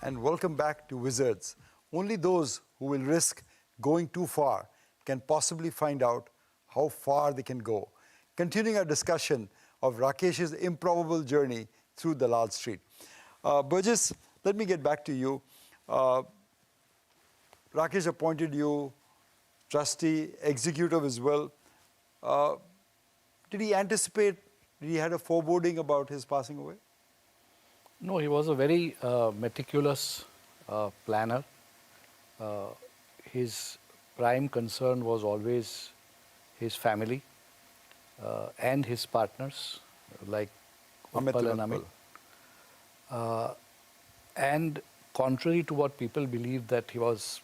and welcome back to Wizards. Only those who will risk going too far can possibly find out how far they can go. Continuing our discussion of Rakesh's improbable journey through Dalal Street. Burgess, let me get back to you. Rakesh appointed you trustee, executive as well. Did he anticipate, did he had a foreboding about his passing away? No, he was a very meticulous planner. His prime concern was always his family and his partners like Utpal and Amit. And contrary to what people believed that he was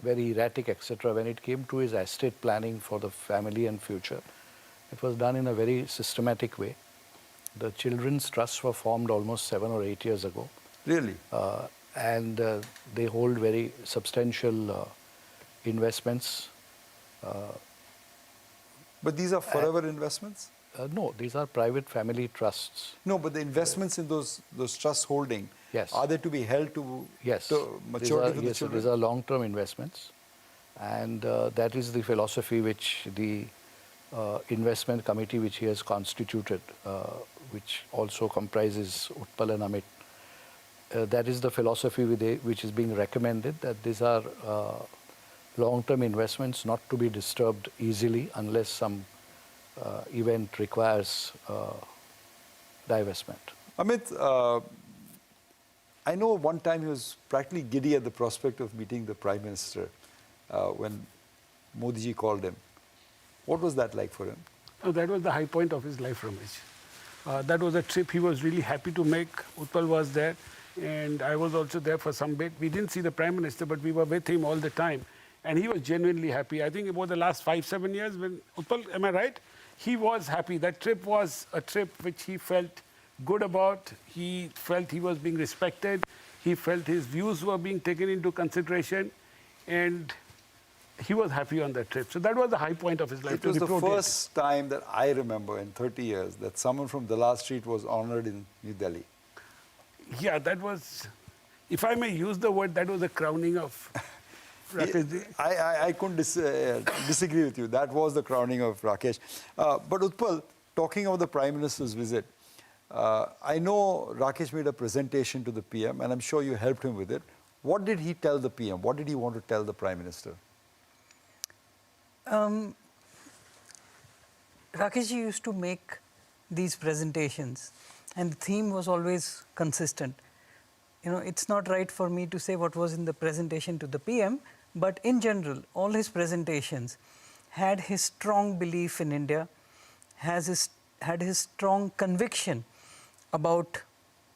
very erratic, etc., when it came to his estate planning for the family and future, it was done in a very systematic way. The children's trusts were formed almost 7 or 8 years ago. Really? And they hold very substantial investments. But these are forever investments? No, these are private family trusts. No, but the investments in those trust holding, yes, are they to be held to, yes, to maturity for the children? These are long-term investments. And that is the philosophy which the investment committee which he has constituted, which also comprises Utpal and Amit. That is the philosophy which is being recommended, that these are long-term investments not to be disturbed easily unless some event requires divestment. Amit, I know one time he was practically giddy at the prospect of meeting the Prime Minister when Modi ji called him. What was that like for him? Oh, that was the high point of his life, Ramesh. That was a trip he was really happy to make. Utpal was there, and I was also there for some bit. We didn't see the Prime Minister, but we were with him all the time. And he was genuinely happy. I think about the last 5-7 years when Utpal, am I right? He was happy. That trip was a trip which he felt good about. He felt he was being respected. He felt his views were being taken into consideration. And he was happy on that trip. So that was the high point of his life. It was the first time that I remember in 30 years that someone from Dalal Street was honored in New Delhi. Yeah, that was, if I may use the word, that was a crowning of Rakesh. I couldn't disagree with you. That was the crowning of Rakesh. But Utpal, talking about the Prime Minister's visit, I know Rakesh made a presentation to the PM, and I'm sure you helped him with it. What did he tell the PM? What did he want to tell the Prime Minister? Rakesh ji used to make these presentations, and the theme was always consistent. You know, it's not right for me to say what was in the presentation to the PM, but in general, all his presentations had his strong belief in India, had his strong conviction about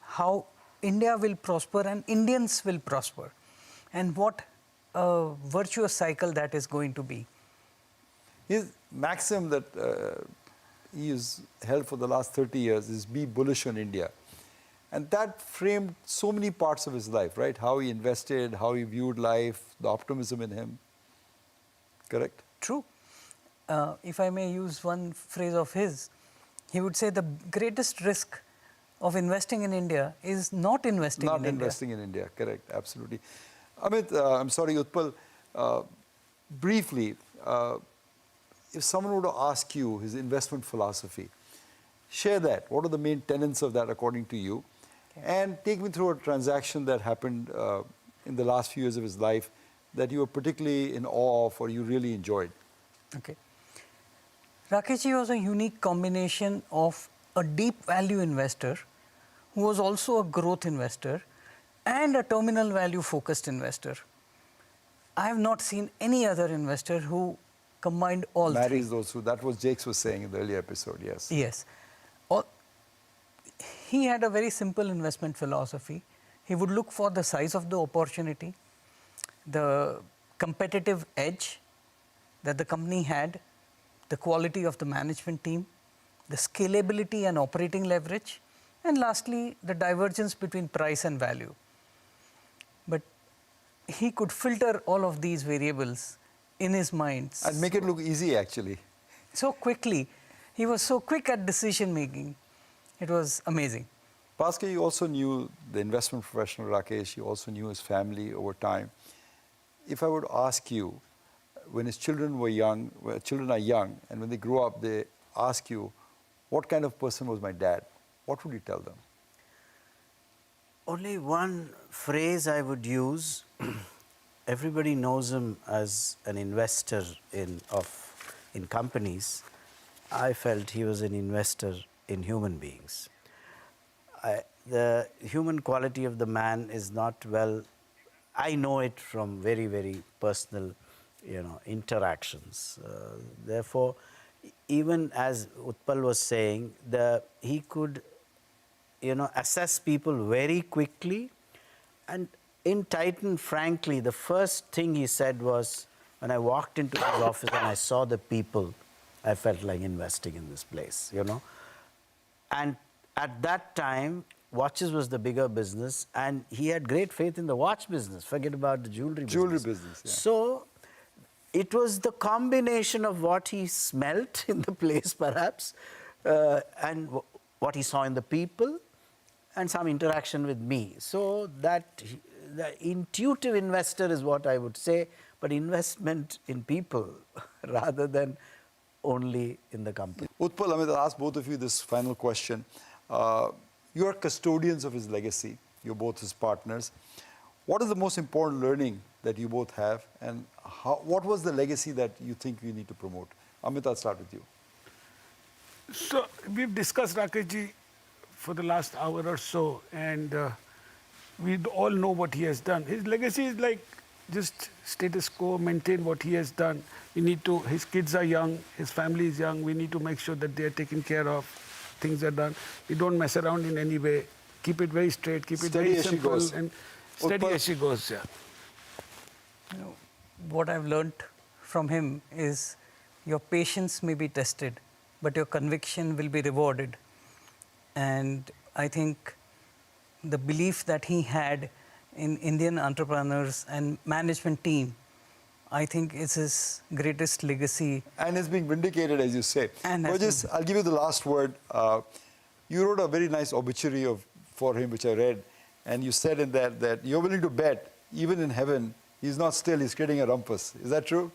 how India will prosper and Indians will prosper, and what a virtuous cycle that is going to be. His maxim that he has held for the last 30 years is be bullish on India. And that framed so many parts of his life, right? How he invested, how he viewed life, the optimism in him. Correct? True. If I may use one phrase of his, he would say the greatest risk of investing in India is not investing in India. Not investing in India, correct, absolutely. Amit, I'm sorry, Utpal, briefly, if someone were to ask you his investment philosophy, share that. What are the main tenets of that according to you? Okay. And take me through a transaction that happened in the last few years of his life that you were particularly in awe of or you really enjoyed. Okay. Rakesh ji was a unique combination of a deep value investor who was also a growth investor and a terminal value focused investor. I have not seen any other investor who combined all three. Marries those two. That was Jakes was saying in the earlier episode, yes. Yes. He had a very simple investment philosophy. He would look for the size of the opportunity, the competitive edge that the company had, the quality of the management team, the scalability and operating leverage, and lastly, the divergence between price and value. But he could filter all of these variables in his mind. And make it look easy, actually. So quickly. He was so quick at decision making. It was amazing. Bhaskar, you also knew the investment professional Rakesh, you also knew his family over time. If I would ask you, when his children were young, when children are young, and when they grow up, they ask you, what kind of person was my dad? What would you tell them? Only one phrase I would use. Everybody knows him as an investor in companies. I felt he was an investor in human beings. The human quality of the man is not well. I know it from very, very personal, interactions. Therefore, even as Utpal was saying, he could, assess people very quickly. And in Titan, frankly, the first thing he said was, when I walked into his office and I saw the people, I felt like investing in this place, And at that time, watches was the bigger business, and he had great faith in the watch business. Forget about the jewelry business. Jewelry business, yeah. So it was the combination of what he smelt in the place, perhaps, and what he saw in the people, and some interaction with me. So that the intuitive investor is what I would say, but investment in people rather than only in the company. Utpal, I'll ask both of you this final question. You are custodians of his legacy. You're both his partners. What is the most important learning that you both have, and what was the legacy that you think we need to promote? Amit, I'll start with you. So we've discussed Rakeshji for the last hour or so, and we all know what he has done. His legacy is like just status quo, maintain what he has done. We need to, his kids are young, his family is young, we need to make sure that they are taken care of, things are done. We don't mess around in any way. Keep it very straight, keep it very simple, and steady as she goes, yeah. What I've learned from him is your patience may be tested, but your conviction will be rewarded. And I think the belief that he had in Indian entrepreneurs and management team, I think is his greatest legacy. And it's being vindicated, as you say. And Burgess, I'll give you the last word. You wrote a very nice obituary for him, which I read, and you said in that you're willing to bet, even in heaven, he's not still, he's creating a rumpus. Is that true?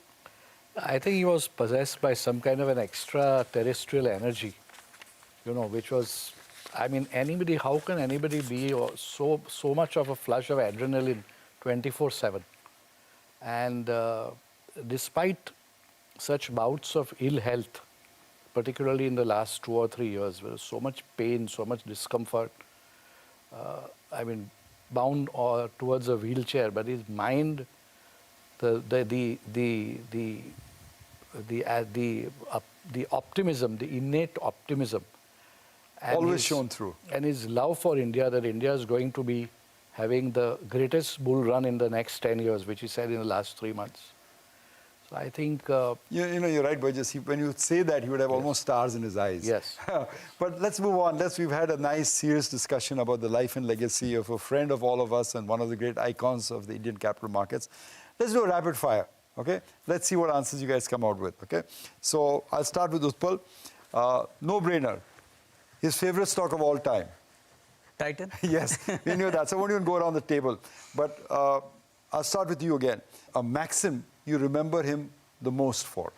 I think he was possessed by some kind of an extraterrestrial energy, which was, I mean, how can anybody be so much of a flush of adrenaline 24/7? And despite such bouts of ill health, particularly in the last 2 or 3 years, where so much pain, so much discomfort, bound towards a wheelchair, but his mind, the optimism, the innate optimism, and always shown through. And his love for India, that India is going to be having the greatest bull run in the next 10 years, which he said in the last 3 months. So I think... you're right, Burgess. When you say that, he would have almost stars in his eyes. Yes. But let's move on. We've had a nice, serious discussion about the life and legacy of a friend of all of us and one of the great icons of the Indian capital markets. Let's do a rapid fire, okay? Let's see what answers you guys come out with, okay? So I'll start with Utpal. No-brainer. His favorite stock of all time. Titan? Yes, we knew that. So I won't even go around the table. But I'll start with you again. A maxim you remember him the most for?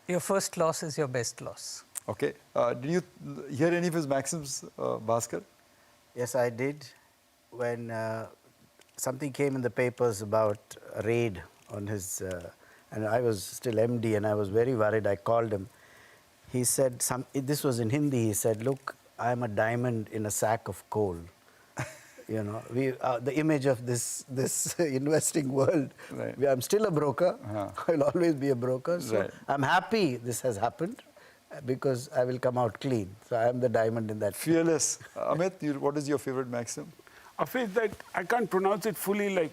Your first loss is your best loss. Okay. Did you hear any of his maxims, Bhaskar? Yes, I did. When something came in the papers about a raid on his, and I was still MD and I was very worried, I called him. He said, this was in Hindi, he said, look, I'm a diamond in a sack of coal. The image of this investing world. Right. I'm still a broker. I'll always be a broker. So right. I'm happy this has happened because I will come out clean. So I'm the diamond in that. Fearless. Amit, what is your favorite maxim? A phrase that I can't pronounce it fully, like...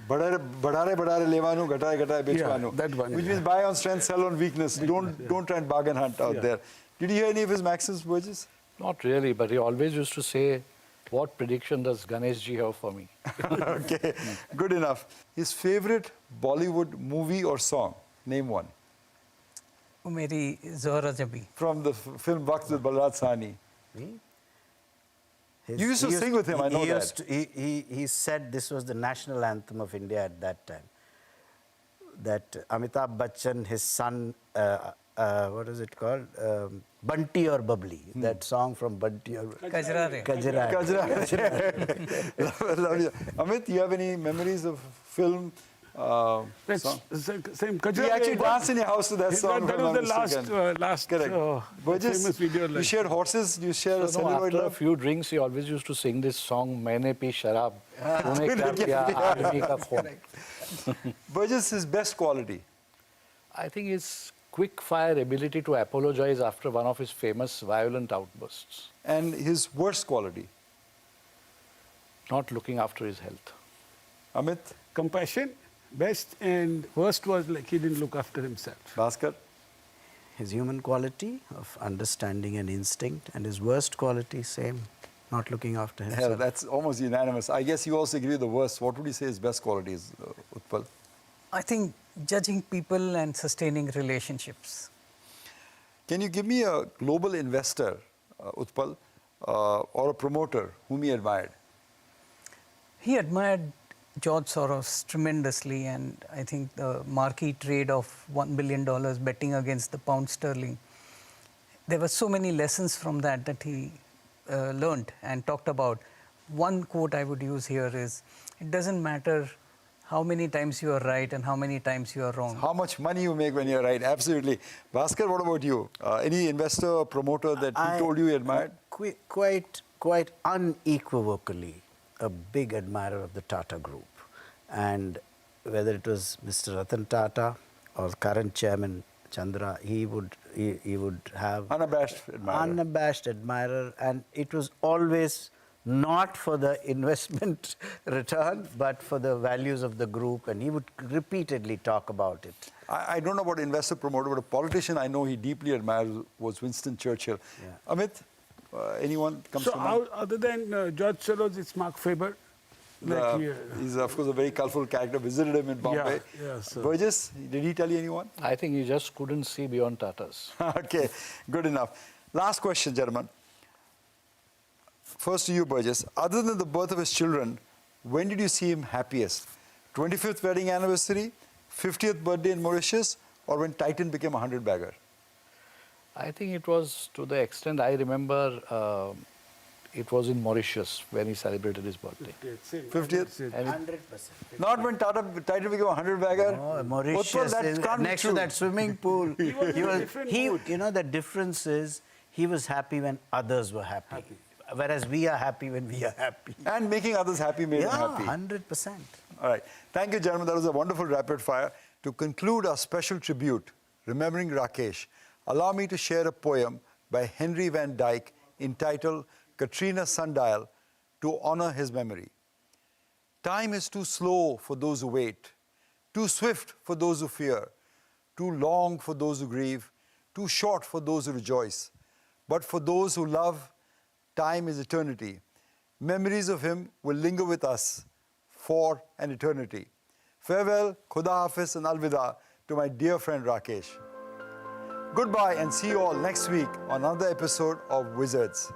Badare levanu, ghataye bechwanu. That one. Which means buy on strength, sell on weakness. Don't try and bargain hunt out there. Did you hear any of his maxims, Burgess? Not really, but he always used to say, what prediction does Ganeshji have for me? Okay, good enough. His favorite Bollywood movie or song? Name one. Meri Zohra Jabi. From the film Waqt with Balraj Sahni. Me? You used to sing with him, I know that. He said this was the national anthem of India at that time. That Amitabh Bachchan, his son, what is it called? Bunty or Bubbly. That song from Bunty or Kajra. Kajra. Lovely. Amit, you have any memories of film? That's song? same. He actually danced in your house to that song. That was the last Correct. Burgess, famous video. you shared horses, you shared a So, no, celluloid after a love? few drinks, he always used to sing this song, "Maine pi sharab, tune kya kiya, aadmi ka khoon." Burgess, his best quality. I think his quick-fire ability to apologize after one of his famous violent outbursts, And his worst quality. not looking after his health. Amit, Compassion, best, and worst was like he didn't look after himself. Bhaskar, His human quality of understanding and instinct, and his worst quality, same, not looking after himself. hell, that's almost unanimous. I guess you also agree with the worst. What would you say his best quality is, Utpal? I think judging people and sustaining relationships. Can you give me a global investor, Utpal, or a promoter whom he admired? He admired George Soros tremendously, and I think the marquee trade of $1 billion betting against the pound sterling, there were so many lessons from that he learned and talked about. One quote I would use here is, it doesn't matter how many times you are right and how many times you are wrong. How much money you make when you're right, absolutely. Bhaskar, what about you? Any investor or promoter that he told you he admired? Quite unequivocally a big admirer of the Tata Group. And whether it was Mr. Ratan Tata or current chairman Chandra, he would have Unabashed admirer, and it was always not for the investment return, but for the values of the group, and he would repeatedly talk about it. I don't know about investor promoter, but a politician I know he deeply admires was Winston Churchill. Yeah. Amit, anyone comes to mind? So other than George Soros, it's Mark Faber. He's of course a very colorful character. Visited him in Bombay. Yeah, so. Burgess, did he tell you anyone? I think he just couldn't see beyond Tatas. Okay, good enough. Last question, gentlemen. First to you, Burgess. Other than the birth of his children, when did you see him happiest? 25th wedding anniversary, 50th birthday in Mauritius, or when Titan became a 100-bagger? I think it was to the extent I remember. It was in Mauritius when he celebrated his birthday. 50th? And 100%. Not when Titan became a 100-bagger? No, Mauritius is next to that swimming pool. You know, the difference is he was happy when others were happy. Whereas we are happy when we are happy. And making others happy made him happy. 100%. All right. Thank you, gentlemen. That was a wonderful rapid fire. To conclude our special tribute, remembering Rakesh, allow me to share a poem by Henry Van Dyke entitled Katrina Sundial to honor his memory. Time is too slow for those who wait, too swift for those who fear, too long for those who grieve, too short for those who rejoice. But for those who love, time is eternity. Memories of him will linger with us for an eternity. Farewell, Khuda Hafiz and Alvida to my dear friend Rakesh. Goodbye and see you all next week on another episode of Wizards.